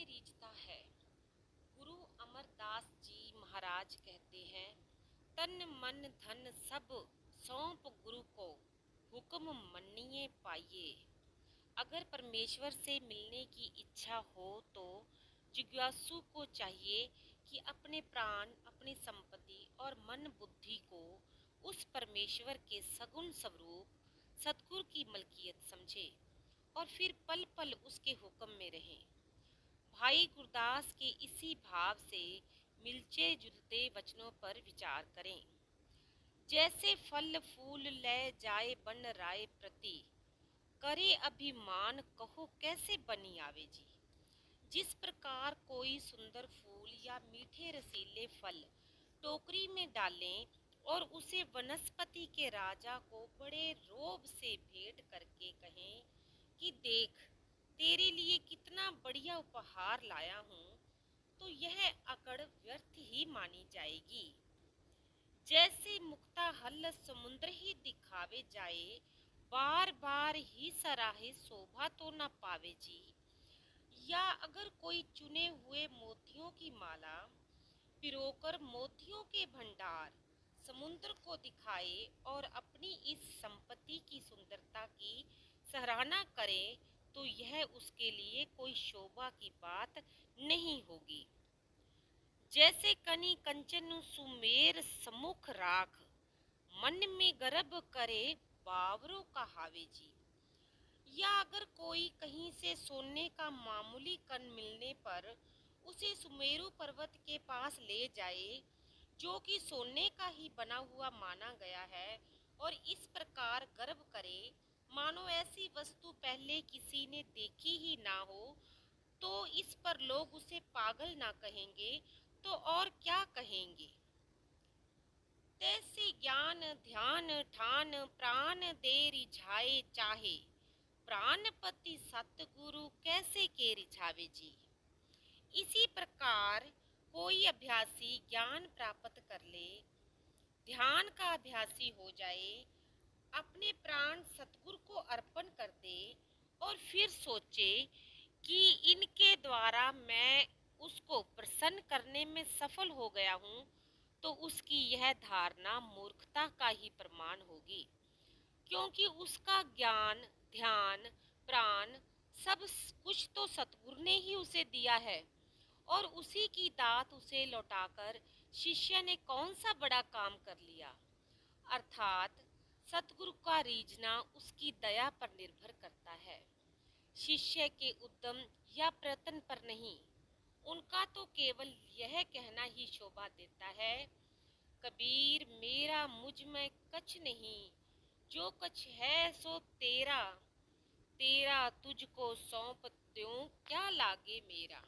रीझता है। गुरु अमरदास जी महाराज कहते हैं, तन मन धन सब सौंप गुरु को, हुक्म मनिए पाइए। अगर परमेश्वर से मिलने की इच्छा हो तो जिज्ञासु को चाहिए कि अपने प्राण, अपनी संपत्ति और मन बुद्धि को उस परमेश्वर के सगुण स्वरूप सतगुरु की मलकियत समझे और फिर पल पल उसके हुक्म में रहें। भाई गुरदास के इसी भाव से मिलते जुलते वचनों पर विचार करें। जैसे फल फूल ले जाए बन राय प्रति, करे अभिमान कहो कैसे बनी आवे जी। जिस प्रकार कोई सुंदर फूल या मीठे रसीले फल टोकरी में डालें और उसे वनस्पति के राजा को बड़े रोब से भेंट करके कहें कि देख, तेरे लिए कितना बढ़िया उपहार लाया हूँ, तो यह अकड़ व्यर्थ ही मानी जाएगी। जैसे मुक्ता हल समुद्र ही दिखावे जाए, बार बार ही सराहे शोभा तो न पावे जी। या अगर कोई चुने हुए मोतियों की माला पिरोकर मोतियों के भंडार समुद्र को दिखाए और अपनी इस संपत्ति की सुंदरता की सराहना करे, तो यह उसके लिए कोई शोभा की बात नहीं होगी। जैसे कनी कंचन सुमेर सम्मुख राख, मन में गर्भ करे बावरों का हावे जी। या अगर कोई कहीं से सोने का मामूली कण मिलने पर उसे सुमेरु पर्वत के पास ले जाए, जो कि सोने का ही बना हुआ माना गया है, और इस प्रकार गर्व करे मानो ऐसी वस्तु पहले किसी ने देखी ही ना हो, तो इस पर लोग उसे पागल ना कहेंगे तो और क्या कहेंगे। तैसे ज्ञान ध्यान ठान प्राण दे रिझाए चाहे, प्राणपति सतगुरु कैसे के रिझावे जी। इसी प्रकार कोई अभ्यासी ज्ञान प्राप्त कर ले, ध्यान का अभ्यासी हो जाए, अपने प्राण सतगुरु को अर्पण कर दे और फिर सोचे कि इनके द्वारा मैं उसको प्रसन्न करने में सफल हो गया हूँ, तो उसकी यह धारणा मूर्खता का ही प्रमाण होगी। क्योंकि उसका ज्ञान ध्यान प्राण सब कुछ तो सतगुरु ने ही उसे दिया है, और उसी की दात उसे लौटाकर शिष्य ने कौन सा बड़ा काम कर लिया। अर्थात सतगुरु का रीझना उसकी दया पर निर्भर करता है, शिष्य के उद्यम या प्रयत्न पर नहीं। उनका तो केवल यह कहना ही शोभा देता है, कबीर मेरा मुझ में कछ नहीं, जो कछ है सो तेरा, तेरा तुझको सौंप द्यूं क्या लागे मेरा।